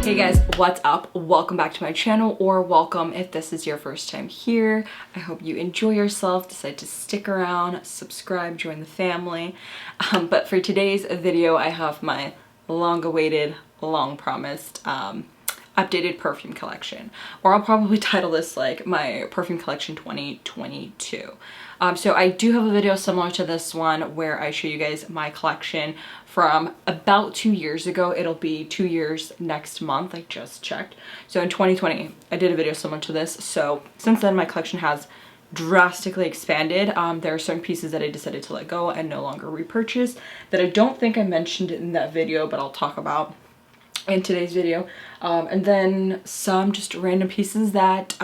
Hey guys, what's up? Welcome back to my channel, or welcome if this is your first time here. I hope you enjoy yourself, decide to stick around, subscribe, join the family. But for today's video, I have my long-awaited, long-promised updated perfume collection. Or I'll probably title this like my perfume collection 2022. So I do have a video similar to this one where I show you guys my collection from about 2 years ago. It'll be 2 years next month, I just checked. So in 2020, I did a video similar to this. So since then, my collection has drastically expanded. There are certain pieces that I decided to let go and no longer repurchase that I don't think I mentioned in that video, but I'll talk about in today's video. And then some just random pieces that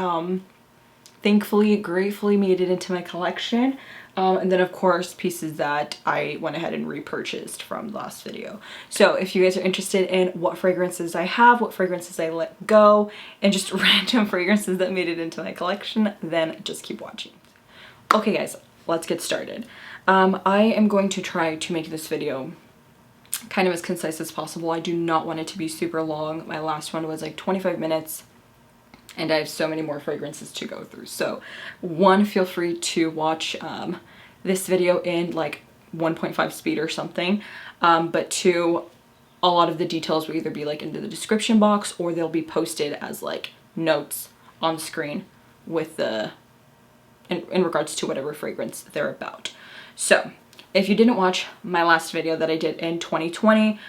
thankfully, gratefully made it into my collection. And then of course pieces that I went ahead and repurchased from the last video. So if you guys are interested in what fragrances I have, what fragrances I let go, and just random fragrances that made it into my collection, then just keep watching. Okay guys, let's get started. I am going to try to make this video kind of as concise as possible. I do not want it to be super long. My last one was like 25 minutes. And I have so many more fragrances to go through. So one, feel free to watch this video in like 1.5 speed or something. But two, a lot of the details will either be like into the description box or they'll be posted as like notes on screen with the, in regards to whatever fragrance they're about. So if you didn't watch my last video that I did in 2020,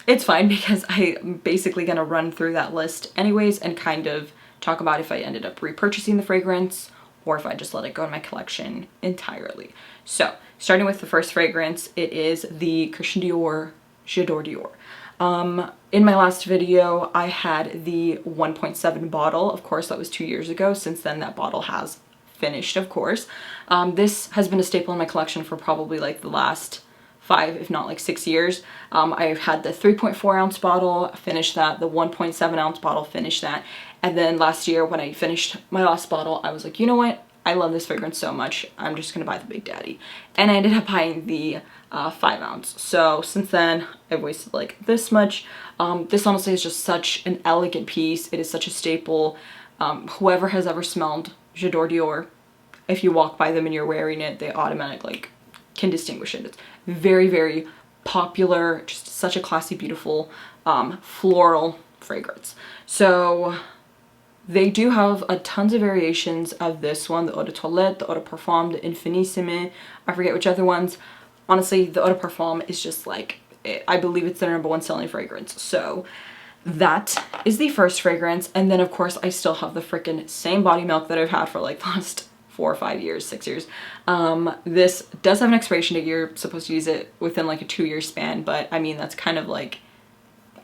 it's fine because I'm basically going to run through that list anyways and kind of talk about if I ended up repurchasing the fragrance or if I just let it go in my collection entirely. So starting with the first fragrance, it is the Christian Dior Jadore Dior. In my last video, I had the 1.7 bottle. Of course, that was 2 years ago. Since then, that bottle has finished, of course. This has been a staple in my collection for probably like the last 5, if not like 6 years. I've had the 3.4 ounce bottle, finished that, the 1.7 ounce bottle, finished that. And then last year when I finished my last bottle, I was like, you know what? I love this fragrance so much. I'm just gonna buy the Big Daddy. And I ended up buying the 5 ounce. So since then, I've wasted like this much. This honestly is just such an elegant piece. It is such a staple. Whoever has ever smelled Jadore Dior, if you walk by them and you're wearing it, they automatically like can distinguish it. It's very, very popular, just such a classy, beautiful floral fragrance. So they do have a tons of variations of this one, the Eau de Toilette, the Eau de Parfum, the Infinissime, I forget which other ones. Honestly, the Eau de Parfum is just like, I believe it's their #1 selling fragrance. So that is the first fragrance. And then of course I still have the freaking same body milk that I've had for like the last 4 or 5 years, 6 years. This does have an expiration date. You're supposed to use it within like a 2-year span, but I mean, that's kind of like,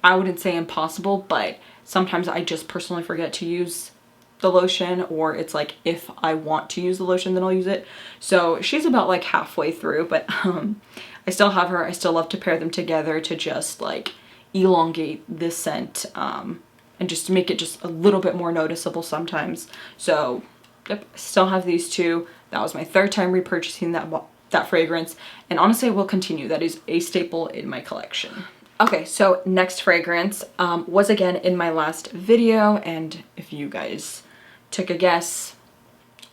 I wouldn't say impossible, but sometimes I just personally forget to use the lotion, or it's like, if I want to use the lotion, then I'll use it. So she's about like halfway through, but I still have her. I still love to pair them together to just like elongate this scent, and just to make it just a little bit more noticeable sometimes. So yep, still have these two. That was my 3rd time repurchasing that fragrance, and honestly I will continue. That is a staple in my collection. Okay, so next fragrance was again in my last video, and if you guys took a guess,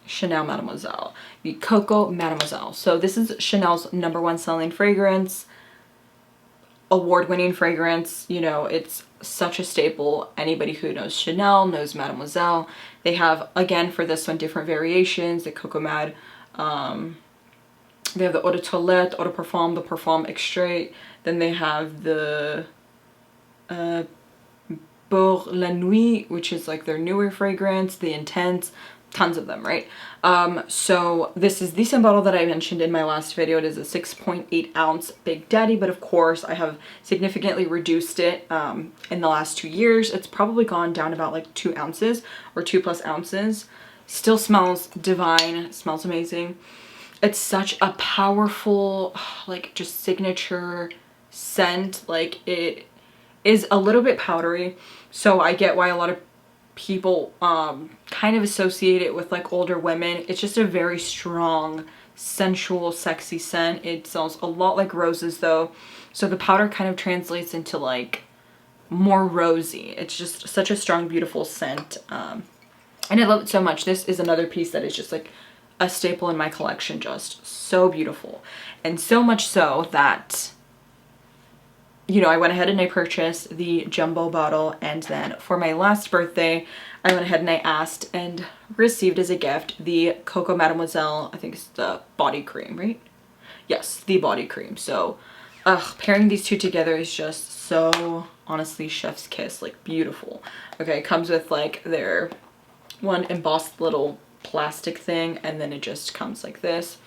Chanel Mademoiselle, the Coco Mademoiselle. So this is Chanel's #1 selling fragrance, award-winning fragrance. You know, it's such a staple. Anybody who knows Chanel knows Mademoiselle. They have, again, for this one, different variations. The Coco Mad, they have the Eau de Toilette, Eau de Parfum, the Parfum Extrait. Then they have the Pour la Nuit, which is like their newer fragrance, the Intense. Tons of them, right? So this is the same bottle that I mentioned in my last video. It is a 6.8 ounce Big Daddy, but of course I have significantly reduced it in the last 2 years. It's probably gone down about like 2 ounces or 2+ ounces. Still smells divine, smells amazing. It's such a powerful, like just signature scent. Like it is a little bit powdery, so I get why a lot of people kind of associate it with like older women. It's just a very strong, sensual, sexy scent. It smells a lot like roses though, so the powder kind of translates into like more rosy. It's just such a strong, beautiful scent. And I love it so much. This is another piece that is just like a staple in my collection. Just so beautiful. And so much so that, you know, I went ahead and I purchased the jumbo bottle, and then for my last birthday, I went ahead and I asked and received as a gift the Coco Mademoiselle, I think it's the body cream, right? Yes, the body cream. So, pairing these two together is just so, honestly, chef's kiss, like beautiful. Okay, it comes with like their one embossed little plastic thing, and then it just comes like this.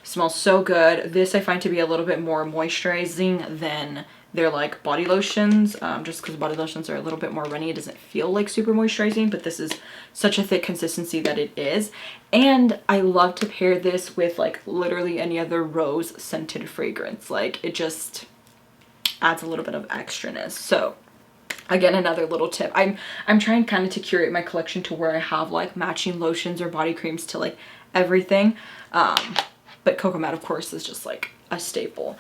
Smells so good. This I find to be a little bit more moisturizing than their like body lotions, just because body lotions are a little bit more runny. It doesn't feel like super moisturizing, but this is such a thick consistency that it is. And I love to pair this with like literally any other rose scented fragrance. Like it just adds a little bit of extraness. So again, another little tip. I'm trying kind of to curate my collection to where I have like matching lotions or body creams to like everything. But Coco Matte, of course, is just like a staple.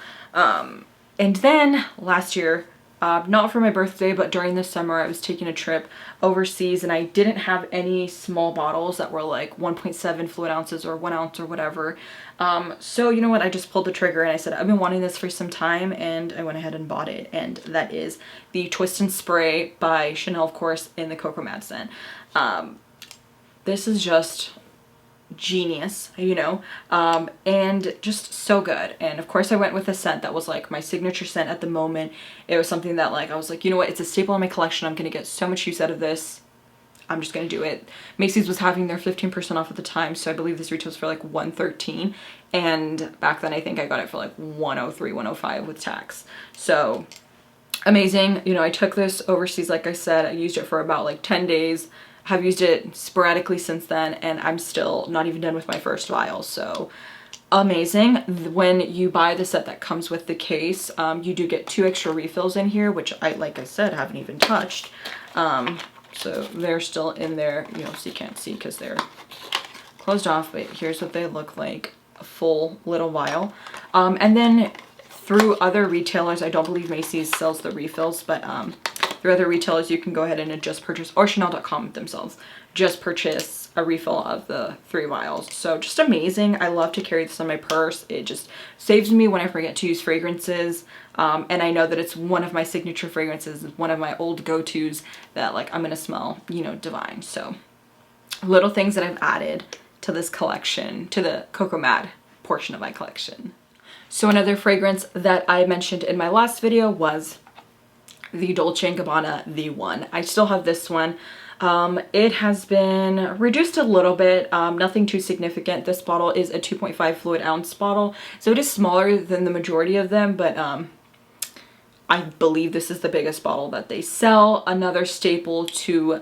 And then last year, not for my birthday, but during the summer, I was taking a trip overseas and I didn't have any small bottles that were like 1.7 fluid ounces or 1 ounce or whatever. So you know what? I just pulled the trigger and I said, I've been wanting this for some time, and I went ahead and bought it. And that is the Twist and Spray by Chanel, of course, in the Coco Matte scent. This is just genius, you know, and just so good. And of course I went with a scent that was like my signature scent at the moment. It was something that like I was like, you know what, it's a staple in my collection. I'm gonna get so much use out of this. I'm just gonna do it. Macy's was having their 15% off at the time, so I believe this retails for like $113, and back then I think I got it for like $103, $105 with tax. So amazing. You know, I took this overseas, like I said. I used it for about like 10 days. Have used it sporadically since then, and I'm still not even done with my first vial. So amazing. When you buy the set that comes with the case, you do get 2 extra refills in here, which I, like I said, haven't even touched. So they're still in there, you know, so you can't see because they're closed off, but here's what they look like, a full little vial. And then through other retailers, I don't believe Macy's sells the refills, but through other retailers, you can go ahead and just purchase, or Chanel.com themselves, just purchase a refill of the 3 vials. So just amazing. I love to carry this on my purse. It just saves me when I forget to use fragrances. And I know that it's one of my signature fragrances, one of my old go-tos that like I'm gonna smell, you know, divine. So little things that I've added to this collection, to the Coco Matte portion of my collection. So another fragrance that I mentioned in my last video was the Dolce Gabbana The One. I still have this one. It has been reduced a little bit, nothing too significant. This bottle is a 2.5 fluid ounce bottle, so it is smaller than the majority of them, but I believe this is the biggest bottle that they sell. Another staple to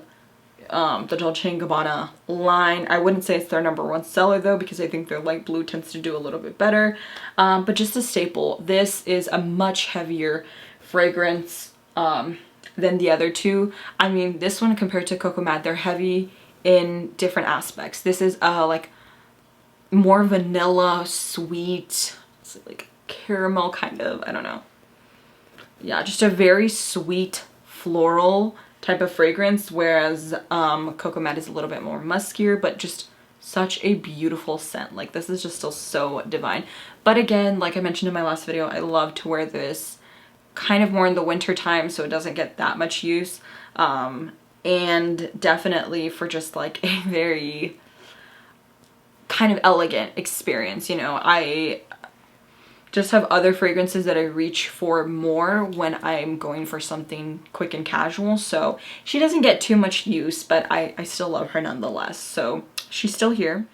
the Dolce & Gabbana line. I wouldn't say it's their #1 seller though, because I think their light blue tends to do a little bit better, but just a staple. This is a much heavier fragrance than the other two. I mean, this one compared to Coco Matte, they're heavy in different aspects. This is like more vanilla, sweet, like caramel kind of, I don't know. Yeah, just a very sweet floral type of fragrance, whereas Coco Matte is a little bit more muskier, but just such a beautiful scent. Like this is just still so divine. But again, like I mentioned in my last video, I love to wear this kind of more in the winter time, so it doesn't get that much use, and definitely for just like a very kind of elegant experience. You know, I just have other fragrances that I reach for more when I'm going for something quick and casual, so she doesn't get too much use, but I still love her nonetheless. So she's still here.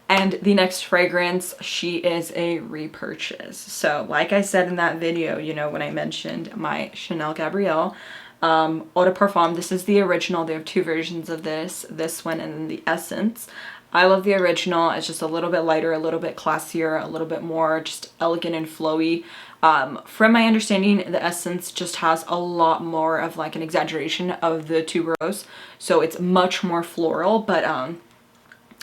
And the next fragrance, she is a repurchase. So like I said in that video, you know, when I mentioned my Chanel Gabrielle Eau de Parfum, this is the original. They have 2 versions of this one and then the Essence. I love the original. It's just a little bit lighter, a little bit classier, a little bit more just elegant and flowy. From my understanding, the Essence just has a lot more of like an exaggeration of the tuberose, so it's much more floral, but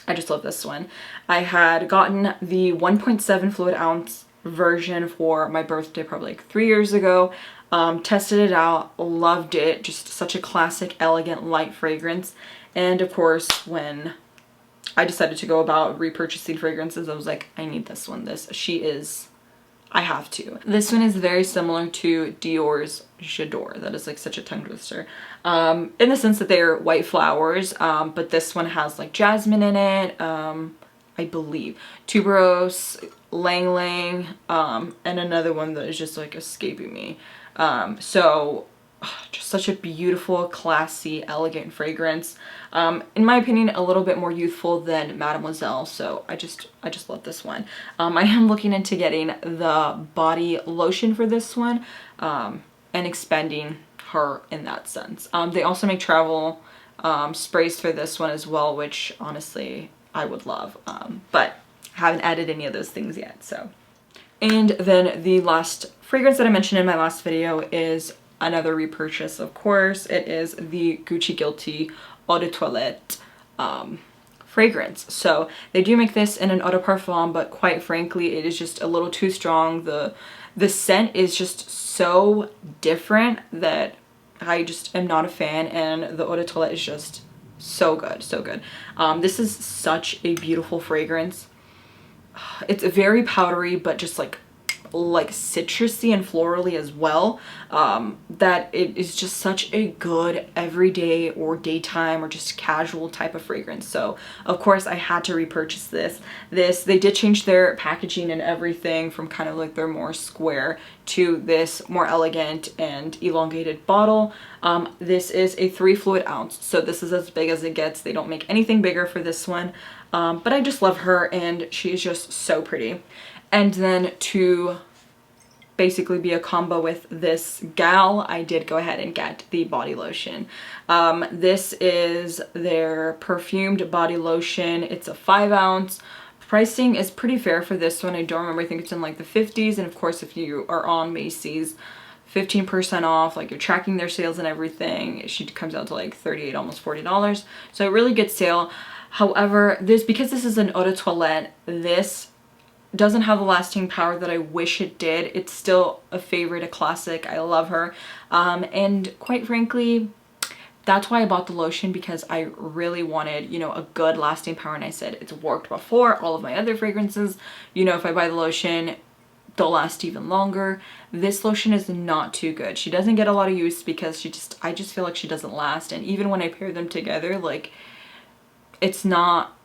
I just love this one. I had gotten the 1.7 fluid ounce version for my birthday probably like 3 years ago. Tested it out, loved it. Just such a classic, elegant, light fragrance. And of course, when I decided to go about repurchasing fragrances, I was like, I need this one. I have to. This one is very similar to Dior's Jadore. That is like such a tongue twister. In the sense that they're white flowers, but this one has like jasmine in it, I believe. Tuberose, Lang Lang, and another one that is just like escaping me. Just such a beautiful, classy, elegant fragrance. In my opinion, a little bit more youthful than Mademoiselle, so I just love this one. I am looking into getting the body lotion for this one, and expanding her in that sense. They also make travel sprays for this one as well, which honestly I would love, but haven't added any of those things yet. So, and then the last fragrance that I mentioned in my last video is another repurchase, of course. It is the Gucci Guilty Eau de Toilette fragrance. So they do make this in an Eau de Parfum, but quite frankly, it is just a little too strong. The scent is just so different that I just am not a fan, and the Eau de Toilette is just so good, so good. This is such a beautiful fragrance. It's very powdery, but just like citrusy and florally as well, that it is just such a good everyday or daytime or just casual type of fragrance. So of course I had to repurchase this. They did change their packaging and everything from kind of like their more square to this more elegant and elongated bottle. This is a 3 fluid ounce, so this is as big as it gets. They don't make anything bigger for this one, but I just love her, and she is just so pretty. And then to basically be a combo with this gal, I did go ahead and get the body lotion. This is their perfumed body lotion. It's a 5 ounce. Pricing is pretty fair for this one. I don't remember, I think it's in like the 50s. And of course, if you are on Macy's, 15% off, like you're tracking their sales and everything, she comes out to like $38, almost $40. So a really good sale. However, because this is an Eau de Toilette, this doesn't have the lasting power that I wish it did. It's still a favorite, a classic. I love her. And quite frankly, that's why I bought the lotion, because I really wanted, you know, a good lasting power. And I said, it's worked before. All of my other fragrances, you know, if I buy the lotion, they'll last even longer. This lotion is not too good. She doesn't get a lot of use because I just feel like she doesn't last. And even when I pair them together, like, it's not,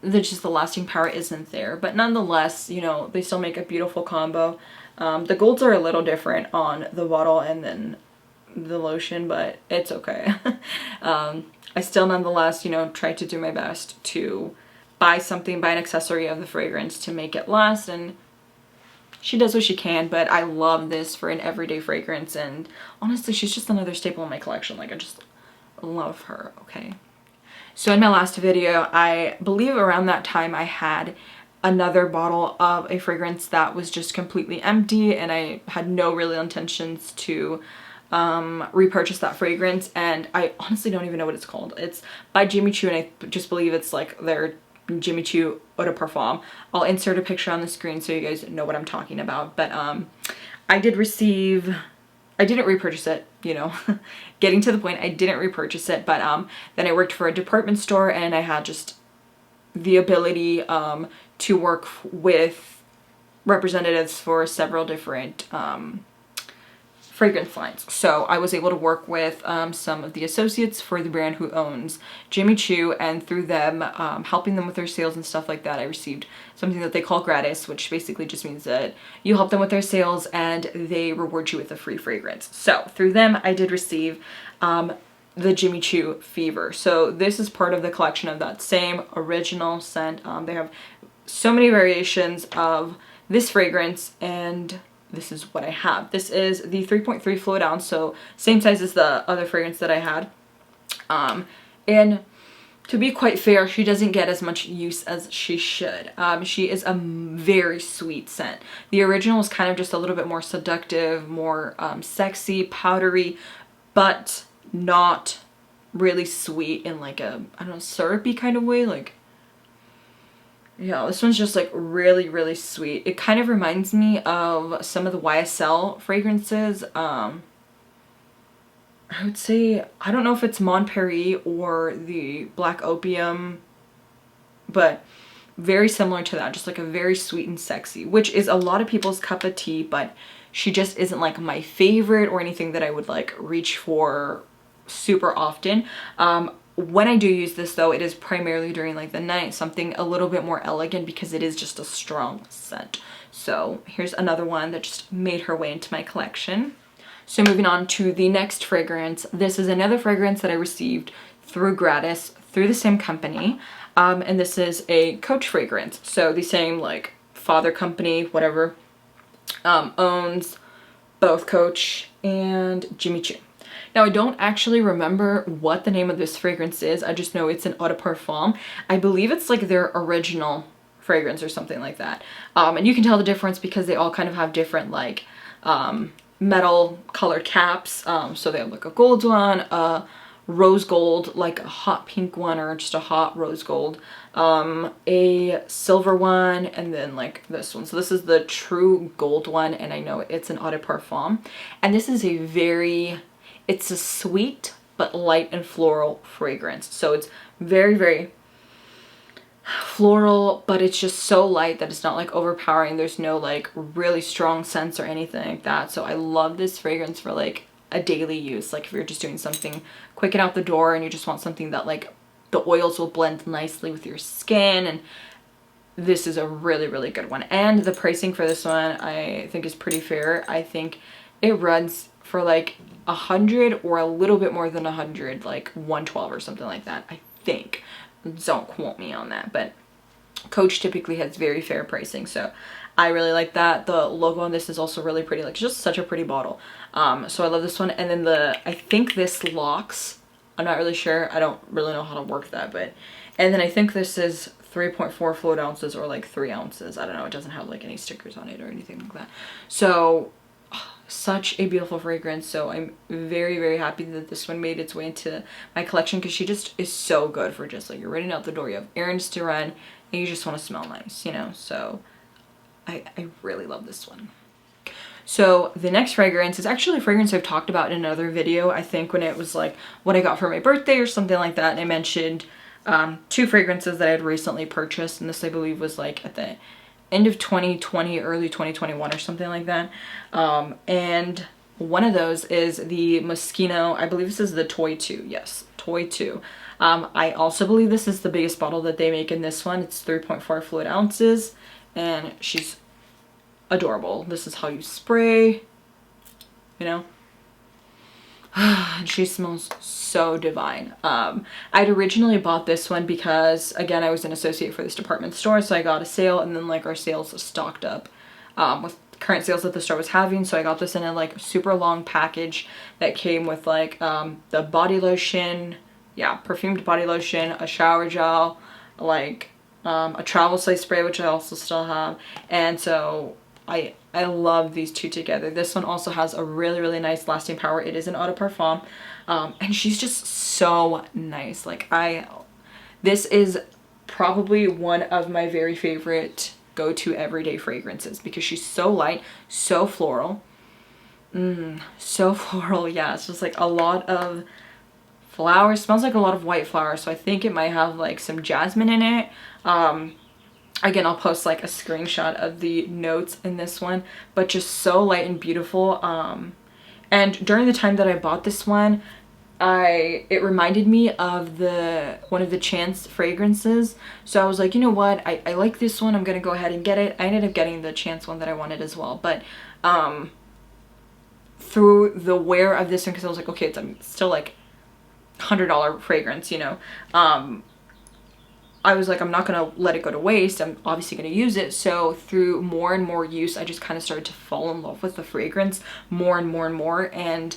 just the lasting power isn't there. But nonetheless, you know, they still make a beautiful combo. The golds are a little different on the bottle and then the lotion, but it's okay. I still nonetheless, you know, try to do my best to buy an accessory of the fragrance to make it last, and she does what she can. But I love this for an everyday fragrance, and honestly, she's just another staple in my collection. Like, I just love her, okay? So in my last video, I believe around that time I had another bottle of a fragrance that was just completely empty, and I had no real intentions to repurchase that fragrance. And I honestly don't even know what it's called. It's by Jimmy Choo, and I just believe it's like their Jimmy Choo Eau de Parfum. I'll insert a picture on the screen so you guys know what I'm talking about. But I didn't repurchase it, you know. Getting to the point, I didn't repurchase it, but then I worked for a department store, and I had just the ability to work with representatives for several different fragrance lines. So I was able to work with some of the associates for the brand who owns Jimmy Choo, and through them helping them with their sales and stuff like that, I received something that they call gratis, which basically just means that you help them with their sales and they reward you with a free fragrance. So through them, I did receive the Jimmy Choo Fever. So this is part of the collection of that same original scent. They have so many variations of this fragrance, and this is what I have. This is the 3.3 fluid ounce, so same size as the other fragrance that I had. And to be quite fair, she doesn't get as much use as she should. She is a very sweet scent. The original is kind of just a little bit more seductive, more sexy, powdery, but not really sweet in like a, I don't know, syrupy kind of way. Like, Yeah, this one's just like really, really sweet. It kind of reminds me of some of the YSL fragrances. I would say, I don't know if it's Mon Paris or the Black Opium, but very similar to that. Just like a very sweet and sexy, which is a lot of people's cup of tea, but she just isn't like my favorite or anything that I would like reach for super often. When I do use this though, it is primarily during like the night, something a little bit more elegant because it is just a strong scent. So here's another one that just made her way into my collection. So moving on to the next fragrance. This is another fragrance that I received through gratis through the same company. And this is a Coach fragrance. So the same like father company, whatever, owns both Coach and Jimmy Choo. Now, I don't actually remember what the name of this fragrance is. I just know it's an Eau de Parfum. I believe it's like their original fragrance or something like that. And you can tell the difference because they all kind of have different like metal colored caps. So they have like a gold one, a rose gold, like a hot pink one, or just a hot rose gold, a silver one, and then like this one. So this is the true gold one, and I know it's an Eau de Parfum. And this is a very... it's a sweet but light and floral fragrance. So it's very, very floral, but it's just so light that it's not like overpowering. There's no like really strong scents or anything like that. So I love this fragrance for like a daily use. Like if you're just doing something quick and out the door and you just want something that like the oils will blend nicely with your skin, and this is a really, really good one. And the pricing for this one I think is pretty fair. I think it runs for like 100 or a little bit more than 100, like 112 or something like that, I think. Don't quote me on that, but Coach typically has very fair pricing, so I really like that. The logo on this is also really pretty, like it's just such a pretty bottle. So I love this one. And then I think this locks, I'm not really sure, I don't really know how to work that, but, and then I think this is 3.4 fluid ounces or like 3 ounces. I don't know, it doesn't have like any stickers on it or anything like that. So such a beautiful fragrance. So I'm very, very happy that this one made its way into my collection, because she just is so good for just like you're running out the door, you have errands to run, and you just want to smell nice, you know. So I really love this one. So the next fragrance is actually a fragrance I've talked about in another video, I think when it was like what I got for my birthday or something like that, and I mentioned 2 fragrances that I had recently purchased, and this I believe was like at the end of 2020, early 2021 or something like that. And one of those is the Moschino, I believe this is the Toy 2, yes, Toy 2. I also believe this is the biggest bottle that they make in this one. It's 3.4 fluid ounces, and she's adorable. This is how you spray, you know. And she smells so divine. I'd originally bought this one because, again, I was an associate for this department store, so I got a sale, and then like our sales stocked up with current sales that the store was having. So I got this in a like super long package that came with like the body lotion, yeah, perfumed body lotion, a shower gel, like a travel size spray, which I also still have. And so I love these two together. This one also has a really, really nice lasting power. It is an Eau de Parfum, and she's just so nice. Like this is probably one of my very favorite go-to everyday fragrances, because she's so light, so floral. So floral, yeah. It's just like a lot of flowers. Smells like a lot of white flowers, so I think it might have like some jasmine in it. Again, I'll post like a screenshot of the notes in this one, but just so light and beautiful. And during the time that I bought this one, it reminded me of one of the Chance fragrances. So I was like, you know what, I like this one, I'm gonna go ahead and get it. I ended up getting the Chance one that I wanted as well, but through the wear of this one, because I was like, okay, it's still like $100 fragrance, you know, I was like, I'm not gonna let it go to waste, I'm obviously gonna use it. So through more and more use, I just kind of started to fall in love with the fragrance more and more and more. And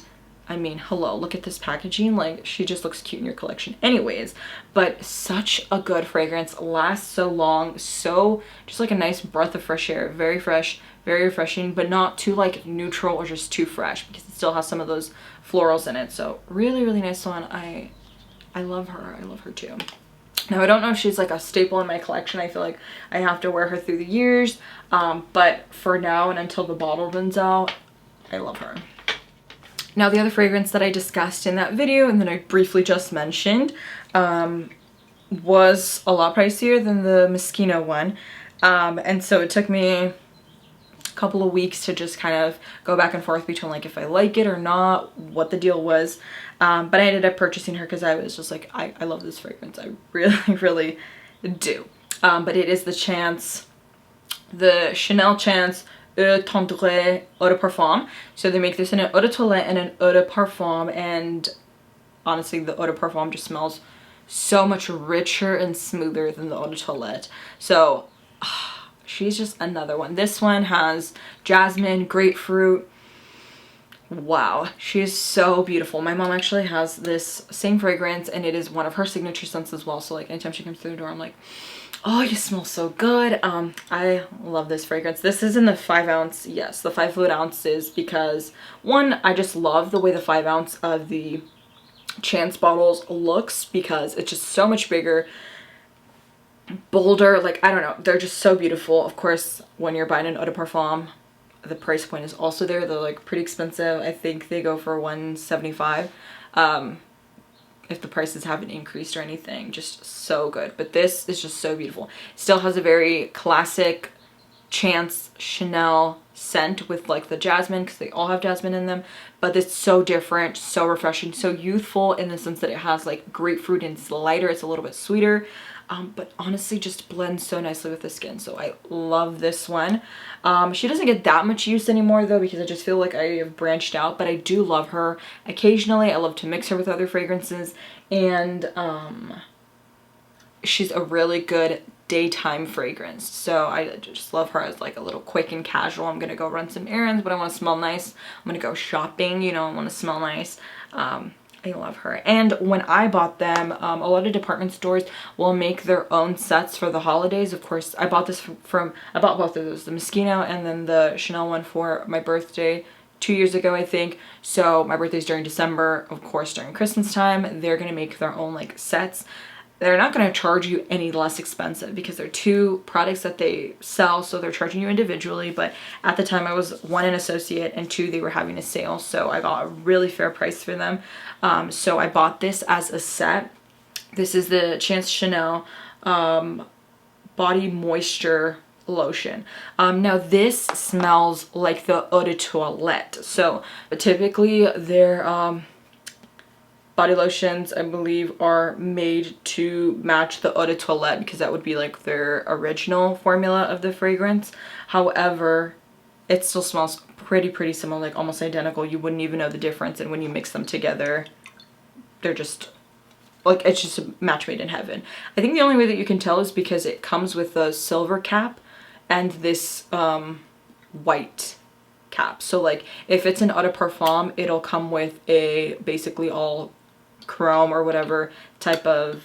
I mean, hello, look at this packaging, like she just looks cute in your collection anyways. But such a good fragrance, lasts so long, so just like a nice breath of fresh air, very fresh, very refreshing, but not too like neutral or just too fresh, because it still has some of those florals in it. So really, really nice one. I love her. I love her too. Now, I don't know if she's like a staple in my collection. I feel like I have to wear her through the years. But for now and until the bottle runs out, I love her. Now, the other fragrance that I discussed in that video and then I briefly just mentioned was a lot pricier than the Moschino one. And so it took me a couple of weeks to just kind of go back and forth between like if I like it or not, what the deal was. But I ended up purchasing her because I was just like, I love this fragrance. I really, really do. But it is the Chanel Chance Tendre Eau de Parfum. So they make this in an Eau de Toilette and an Eau de Parfum, and honestly the Eau de Parfum just smells so much richer and smoother than the Eau de Toilette. So she's just another one. This one has jasmine, grapefruit. Wow, she is so beautiful. My mom actually has this same fragrance and it is one of her signature scents as well. So like anytime she comes through the door, I'm like, oh, you smell so good. I love this fragrance. This is in the 5 ounce. Yes, the 5 fluid ounces, because one, I just love the way the 5 ounce of the Chance bottles looks, because it's just so much bigger, bolder. Like, I don't know, they're just so beautiful. Of course, when you're buying an Eau de Parfum, the price point is also there. They're like pretty expensive. I think they go for $175. If the prices haven't increased or anything, just so good. But this is just so beautiful. Still has a very classic Chance Chanel scent with like the jasmine, because they all have jasmine in them, but it's so different, so refreshing, so youthful in the sense that it has like grapefruit and it's lighter, it's a little bit sweeter, but honestly just blends so nicely with the skin. So I love this one. She doesn't get that much use anymore though, because I just feel like I have branched out, but I do love her occasionally. I love to mix her with other fragrances, and she's a really good daytime fragrance. So I just love her as like a little quick and casual. I'm gonna go run some errands, but I want to smell nice. I'm gonna go shopping, you know, I want to smell nice. I love her. And when I bought them, a lot of department stores will make their own sets for the holidays. Of course, I bought this I bought both of those, the Moschino and then the Chanel one, for my birthday 2 years ago, I think. So my birthday's during December. Of course, during Christmas time, they're gonna make their own like sets. They're not going to charge you any less expensive because they're 2 products that they sell, so they're charging you individually. But at the time I was 1, an associate, and 2, they were having a sale, so I got a really fair price for them. So I bought this as a set. This is the Chance Chanel Body Moisture Lotion. Now this smells like the Eau de Toilette. So typically they're body lotions, I believe, are made to match the Eau de Toilette, because that would be like their original formula of the fragrance. However, it still smells pretty similar, like almost identical. You wouldn't even know the difference, and when you mix them together, they're just like, it's just a match made in heaven. I think the only way that you can tell is because it comes with a silver cap and this white cap. So like if it's an Eau de Parfum, it'll come with a basically all chrome or whatever type of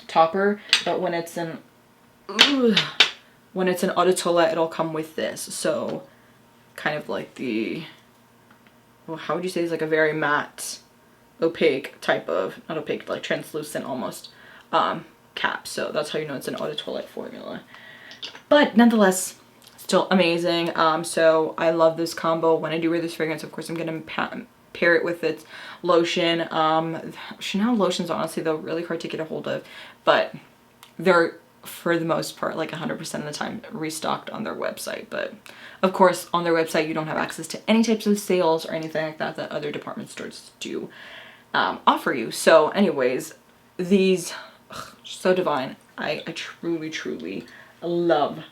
topper, but when it's an Eau de Toilette, it'll come with this. So kind of like the, well, how would you say, it's like a very matte, opaque type of, not opaque, but like translucent almost cap. So that's how you know it's an Eau de Toilette formula. But nonetheless, still amazing. So I love this combo. When I do wear this fragrance, of course I'm gonna pair it with its lotion. Chanel lotions, honestly though, really hard to get a hold of, but they're for the most part like 100% of the time restocked on their website. But of course on their website you don't have access to any types of sales or anything like that that other department stores do offer you. So anyways, these, so divine. I truly love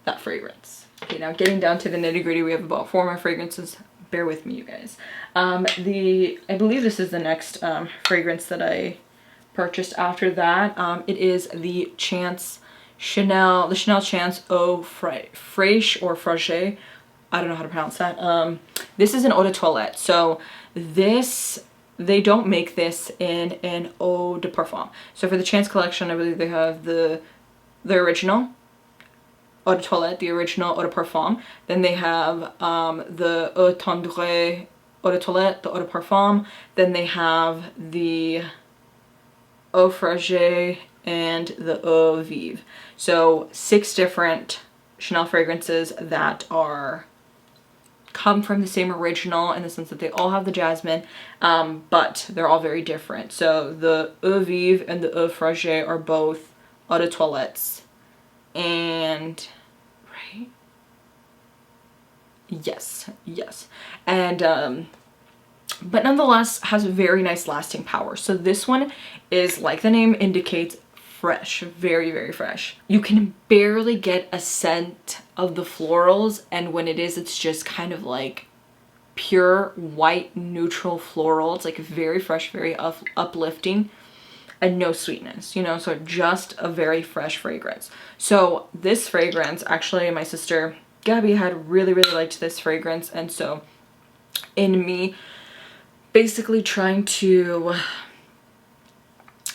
that fragrance. Okay, now getting down to the nitty-gritty, we have about 4 more fragrances. Bear with me, you guys. I believe this is the next fragrance that I purchased after that. It is the Chance Chanel, the Chanel Chance Eau Fraiche or Fraiche. I don't know how to pronounce that. This is an Eau de Toilette. So this, they don't make this in an Eau de Parfum. So for the Chance collection, I believe they have the original Eau de Toilette, the original Eau de Parfum. Then they have the Eau Tendre Eau de Toilette, the Eau de Parfum. Then they have the Eau Fraiche, and the Eau Vive. So 6 different Chanel fragrances that come from the same original in the sense that they all have the jasmine, but they're all very different. So the Eau Vive and the Eau Fraiche are both Eau de Toilettes, and right, yes, and but nonetheless has a very nice lasting power. So this one is, like the name indicates, fresh, very, very fresh. You can barely get a scent of the florals, and when it is, it's just kind of like pure white neutral floral. It's like very fresh, very uplifting, and no sweetness, you know, so just a very fresh fragrance. So this fragrance, actually, my sister Gabby had really liked this fragrance, and so in me basically trying to,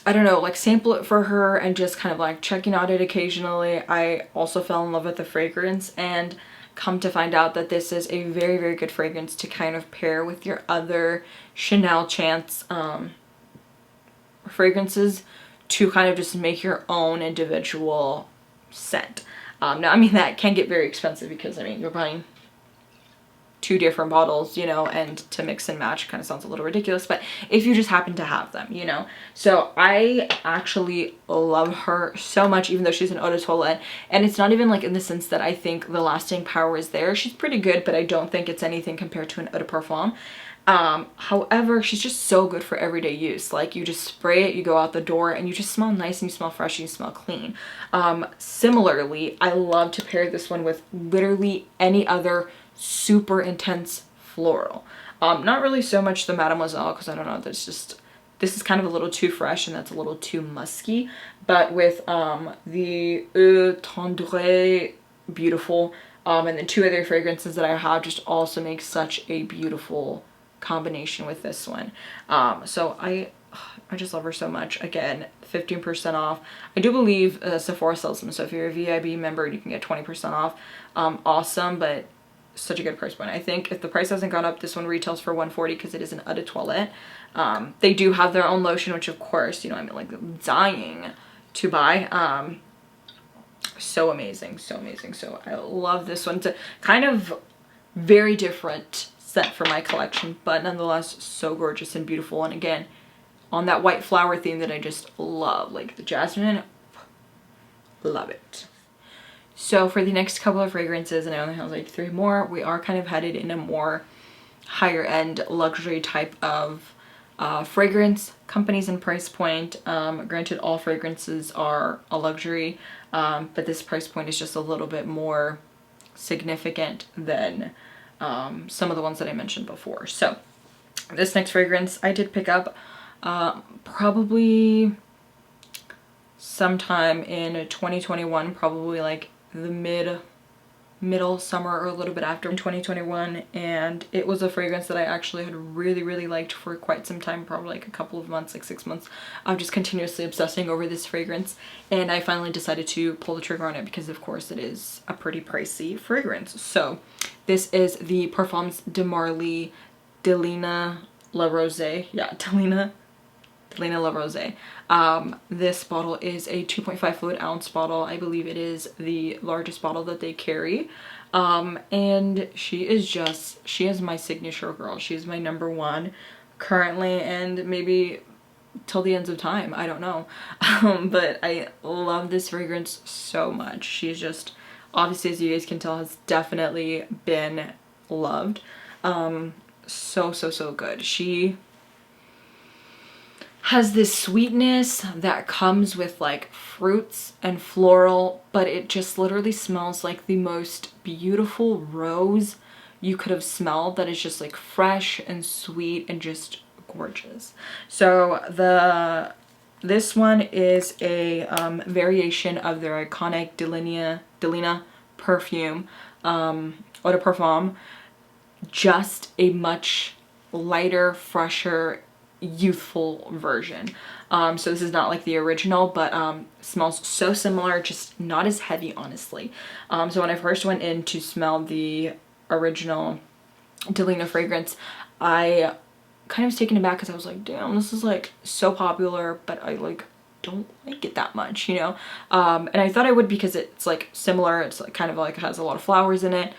I don't know, like sample it for her and just kind of like checking out it occasionally, I also fell in love with the fragrance, and come to find out that this is a very good fragrance to kind of pair with your other Chanel Chance fragrances to kind of just make your own individual scent. Now, I mean, that can get very expensive because, I mean, you're buying 2 different bottles, you know, and to mix and match kind of sounds a little ridiculous, but if you just happen to have them, you know. So I actually love her so much, even though she's an eau de toilette, and it's not even like in the sense that I think the lasting power is there. She's pretty good, but I don't think it's anything compared to an eau de parfum. However, she's just so good for everyday use. Like, you just spray it, you go out the door, and you just smell nice, and you smell fresh, and you smell clean. Similarly, I love to pair this one with literally any other super intense floral. Not really so much the Mademoiselle, because I don't know, this is kind of a little too fresh, and that's a little too musky, but with the Eau Tendre, beautiful, and the 2 other fragrances that I have just also make such a beautiful combination with this one. So I just love her so much. Again, 15% off. I do believe Sephora sells them, so if you're a VIB member, you can get 20% off. Awesome, but such a good price point. I think if the price hasn't gone up, this one retails for $140 because it is an eau de toilette. They do have their own lotion, which of course, you know, I'm like dying to buy. So amazing, so amazing. So I love this one. It's a kind of very different scent for my collection, but nonetheless so gorgeous and beautiful, and again on that white flower theme that I just love, like the jasmine, love it. So for the next couple of fragrances, and I only have like 3 more, we are kind of headed in a more higher end luxury type of fragrance companies and price point. Granted, all fragrances are a luxury, but this price point is just a little bit more significant than some of the ones that I mentioned before. So this next fragrance I did pick up probably sometime in 2021, probably like the middle summer or a little bit after in 2021, and it was a fragrance that I actually had really liked for quite some time, probably like a couple of months, like 6 months. I'm just continuously obsessing over this fragrance, and I finally decided to pull the trigger on it because of course it is a pretty pricey fragrance. So this is the Parfums de Marly Delina La Rosee. Yeah, Delina La Rosee. This bottle is a 2.5 fluid ounce bottle. I believe it is the largest bottle that they carry. And she is my signature girl. She is my #1 currently, and maybe till the ends of time, I don't know. But I love this fragrance so much. She's just, obviously, as you guys can tell, has definitely been loved. So good. She has this sweetness that comes with like fruits and floral, but it just literally smells like the most beautiful rose you could have smelled, that is just like fresh and sweet and just gorgeous. So this one is a variation of their iconic Delina perfume, Eau de Parfum, just a much lighter, fresher, youthful version. So this is not like the original, but smells so similar, just not as heavy, honestly. So when I first went in to smell the original Delina fragrance, I kind of was taken aback because I was like, damn, this is like so popular, but I like don't like it that much, you know. And I thought I would because it's like similar, it's like kind of like it has a lot of flowers in it.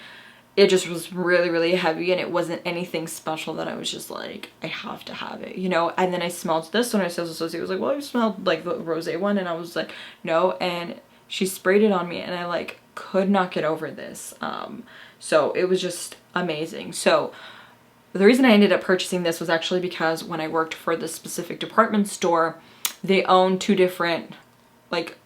It just was really heavy, and it wasn't anything special that I was just like, I have to have it, you know. And then I smelled this one, our sales associate was like, well, you smelled like the Rosé one, and I was like, no. And she sprayed it on me, and I like could not get over this. So it was just amazing. So the reason I ended up purchasing this was actually because when I worked for this specific department store, they own two different, like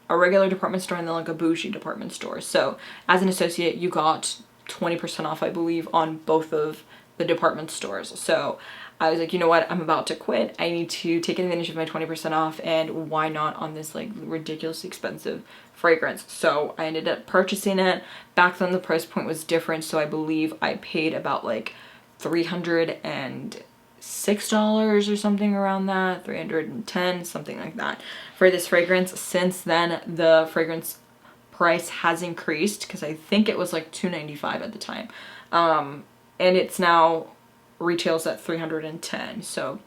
a regular department store and then like a bougie department store. So as an associate, you got 20% off, I believe, on both of the department stores. So I was like, you know what, I'm about to quit. I need to take advantage of my 20% off, and why not on this like ridiculously expensive fragrance. So I ended up purchasing it. Back then the price point was different, so I believe I paid about like $306 or something around that, 310, something like that for this fragrance. Since then the fragrance price has increased because I think it was like $295 at the time, and it's now retails at 310. So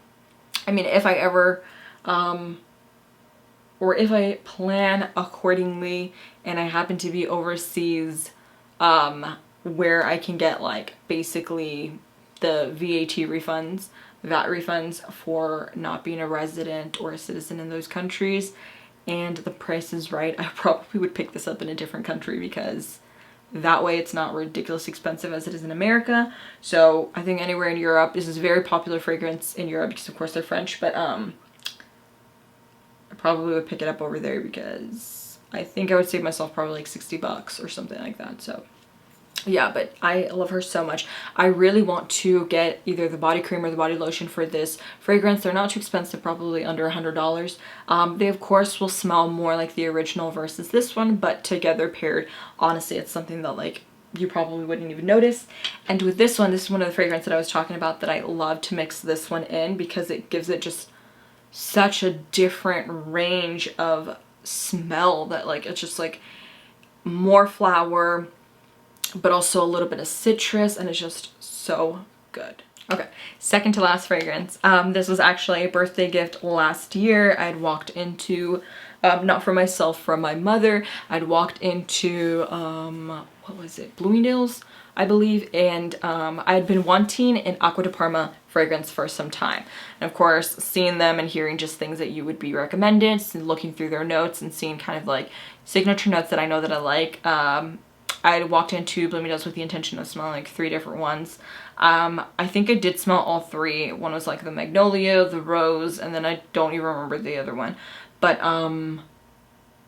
I mean, if I ever or if I plan accordingly and I happen to be overseas, where I can get like basically the VAT refunds for not being a resident or a citizen in those countries, and the price is right, I probably would pick this up in a different country, because that way it's not ridiculously expensive as it is in America. So I think anywhere in Europe, this is a very popular fragrance in Europe because of course they're French, but I probably would pick it up over there because I think I would save myself probably like $60 or something like that. So yeah, but I love her so much. I really want to get either the body cream or the body lotion for this fragrance. They're not too expensive, probably under $100. They of course will smell more like the original versus this one, but together paired, honestly, it's something that like you probably wouldn't even notice. And with this one, this is one of the fragrances that I was talking about that I love to mix this one in because it gives it just such a different range of smell that like it's just like more flower, but also a little bit of citrus, and it's just so good. Okay, second to last fragrance. This was actually a birthday gift last year. I'd walked into, not for myself, from my mother. I'd walked into, what was it? Bloomingdale's, I believe, and I had been wanting an Aqua Diparma fragrance for some time. And of course, seeing them and hearing just things that you would be recommended, and looking through their notes and seeing kind of like signature notes that I know that I like, I walked into Bloomingdale's with the intention of smelling like 3 different ones. I think I did smell all 3. One was like the magnolia, the rose, and then I don't even remember the other one. But I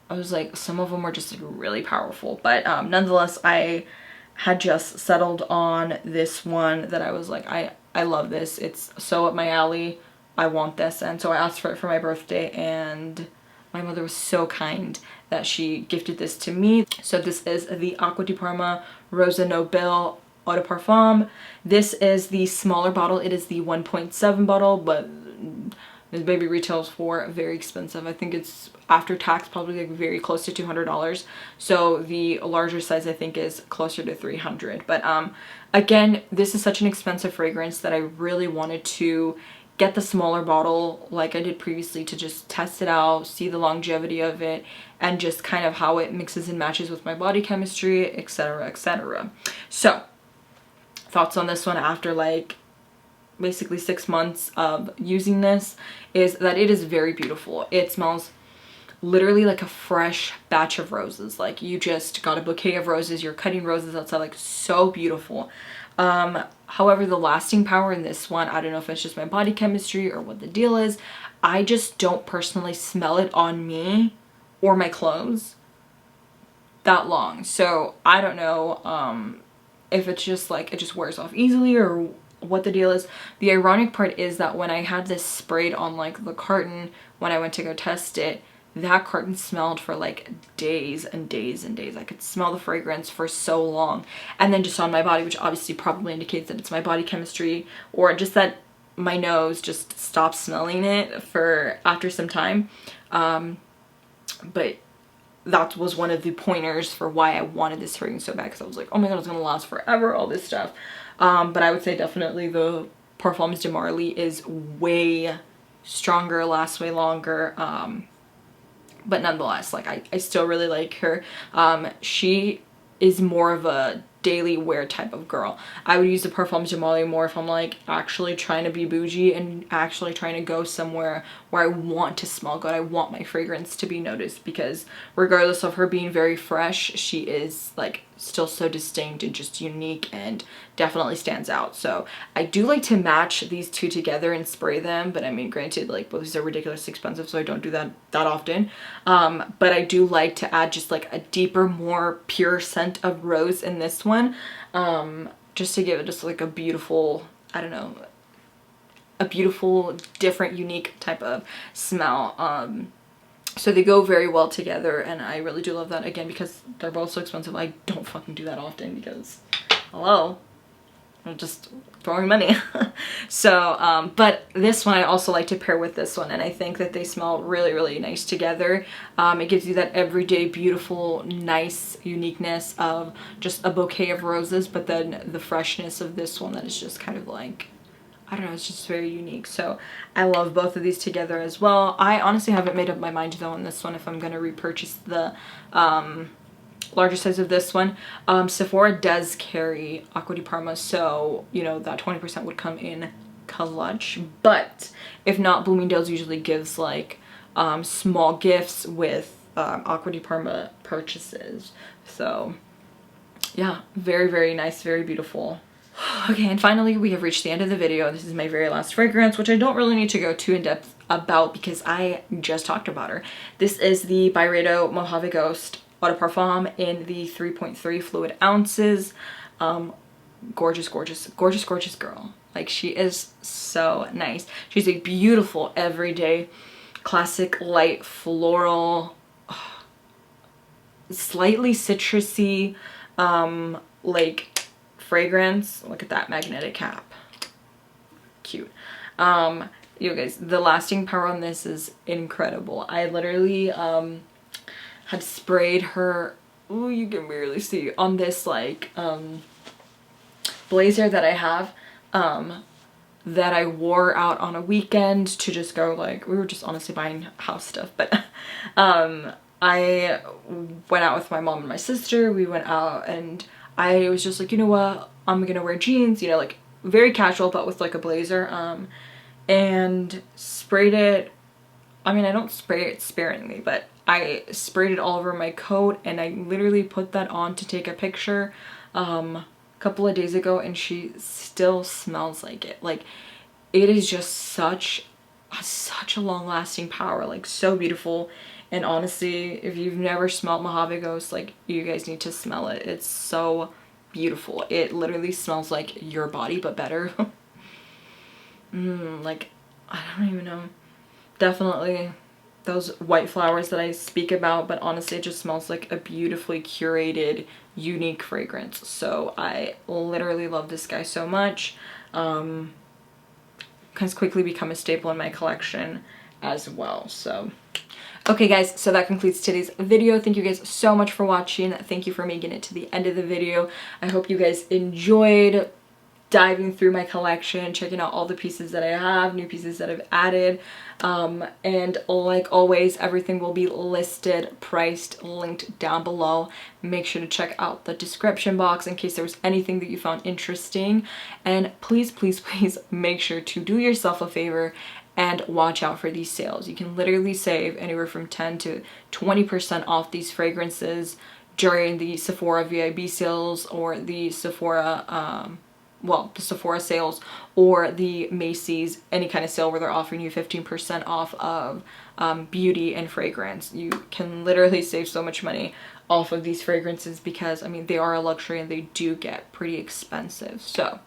was like, some of them were just like really powerful. But nonetheless, I had just settled on this one that I was like, I love this. It's so up my alley. I want this. And so I asked for it for my birthday, and my mother was so kind that she gifted this to me. So this is the Aqua Diparma Rosa Nobile Eau de Parfum. This is the smaller bottle. It is the 1.7 bottle, but this baby retails for very expensive. I think it's after tax probably like very close to $200. So the larger size I think is closer to $300. But again, this is such an expensive fragrance that I really wanted to get the smaller bottle like I did previously to just test it out, see the longevity of it, and just kind of how it mixes and matches with my body chemistry, etc, etc. So thoughts on this one after like basically 6 months of using this is that it is very beautiful. It smells literally like a fresh batch of roses. Like you just got a bouquet of roses, you're cutting roses outside, like so beautiful. However, the lasting power in this one, I don't know if it's just my body chemistry or what the deal is, I just don't personally smell it on me or my clothes that long. So I don't know if it's just like it just wears off easily or what the deal is. The ironic part is that when I had this sprayed on like the carton when I went to go test it, that carton smelled for like days and days and days. I could smell the fragrance for so long. And then just on my body, which obviously probably indicates that it's my body chemistry or just that my nose just stopped smelling it for after some time. But that was one of the pointers for why I wanted this fragrance so bad, because I was like, oh my god, it's gonna last forever, all this stuff. But I would say definitely the Parfums de Marly is way stronger, lasts way longer. but nonetheless, like I still really like her. She is more of a daily wear type of girl. I would use the Parfums de Marly more if I'm like actually trying to be bougie and actually trying to go somewhere where I want to smell good. I want my fragrance to be noticed, because regardless of her being very fresh, she is like still so distinct and just unique and definitely stands out. So I do like to match these two together and spray them, but I mean, granted, like both these are ridiculously expensive, so I don't do that often. But I do like to add just like a deeper, more pure scent of rose in this one, just to give it just like a beautiful, I don't know, a beautiful, different, unique type of smell. So they go very well together, and I really do love that, again, because they're both so expensive. I don't fucking do that often because, hello, I'm just throwing money. So, but this one I also like to pair with this one, and I think that they smell really, really nice together. It gives you that everyday, beautiful, nice uniqueness of just a bouquet of roses, but then the freshness of this one that is just kind of like, I don't know, it's just very unique. So I love both of these together as well. I honestly haven't made up my mind though on this one if I'm going to repurchase the larger size of this one. Sephora does carry Aqua Diparma, so you know that 20% would come in clutch. But if not, Bloomingdale's usually gives like small gifts with Aqua Diparma purchases. So yeah, very, very nice, very beautiful. Okay, and finally we have reached the end of the video. This is my very last fragrance, which I don't really need to go too in depth about because I just talked about her. This is the Byredo Mojave Ghost Eau de Parfum in the 3.3 fluid ounces. Gorgeous, gorgeous, gorgeous, gorgeous girl. Like, she is so nice. She's a beautiful everyday classic light floral, slightly citrusy, like fragrance. Look at that magnetic cap. Cute. You guys, the lasting power on this is incredible. I literally had sprayed her, ooh, you can barely see, on this like blazer that I have that I wore out on a weekend to just go, like, we were just honestly buying house stuff, but I went out with my mom and my sister. We went out and I was just like, you know what, I'm gonna wear jeans, you know, like very casual but with like a blazer, and sprayed it. I mean, I don't spray it sparingly, but I sprayed it all over my coat, and I literally put that on to take a picture a couple of days ago, and she still smells like it. Like, it is just such a long-lasting power, like so beautiful. And honestly, if you've never smelled Mojave Ghost, like, you guys need to smell it. It's so beautiful. It literally smells like your body, but better. Like, I don't even know. Definitely those white flowers that I speak about, but honestly it just smells like a beautifully curated, unique fragrance. So I literally love this guy so much. Has quickly become a staple in my collection as well. So okay guys, so that concludes today's video. Thank you guys so much for watching. Thank you for making it to the end of the video. I hope you guys enjoyed diving through my collection, checking out all the pieces that I have, new pieces that I've added, and like always, everything will be listed, priced, linked down below. Make sure to check out the description box in case there was anything that you found interesting, and please, please, please make sure to do yourself a favor and watch out for these sales. You can literally save anywhere from 10 to 20% off these fragrances during the Sephora VIB sales, or the Sephora the Sephora sales, or the Macy's, any kind of sale where they're offering you 15% off of beauty and fragrance. You can literally save so much money off of these fragrances because, I mean, they are a luxury and they do get pretty expensive. So,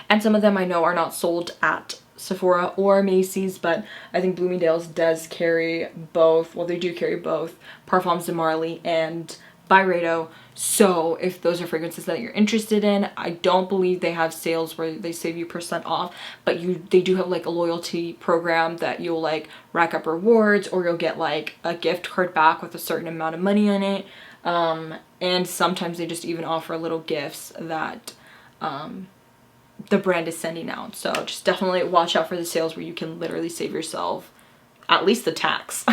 and some of them I know are not sold at Sephora or Macy's, but I think Bloomingdale's does carry both. Well, they do carry both Parfums de Marly and Byredo. So if those are fragrances that you're interested in, I don't believe they have sales where they save you % off, but they do have like a loyalty program that you'll like rack up rewards, or you'll get like a gift card back with a certain amount of money in it. And sometimes they just even offer little gifts that the brand is sending out. So just definitely watch out for the sales where you can literally save yourself at least the tax.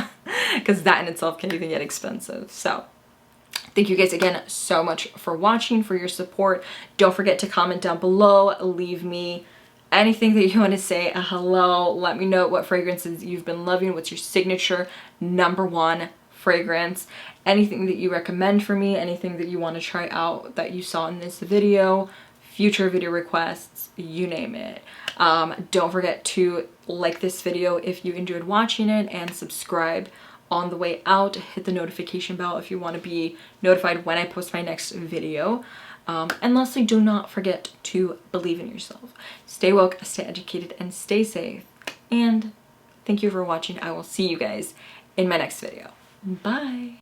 because that in itself can even get expensive. So thank you guys again so much for watching, for your support. Don't forget to comment down below, leave me anything that you want to say, a hello. Let me know what fragrances you've been loving. What's your signature #1 fragrance? Anything that you recommend for me, anything that you want to try out that you saw in this video, future video requests, you name it. Don't forget to like this video if you enjoyed watching it, and subscribe on the way out. Hit the notification bell if you want to be notified when I post my next video. And lastly, do not forget to believe in yourself. Stay woke, stay educated, and stay safe. And thank you for watching. I will see you guys in my next video. Bye.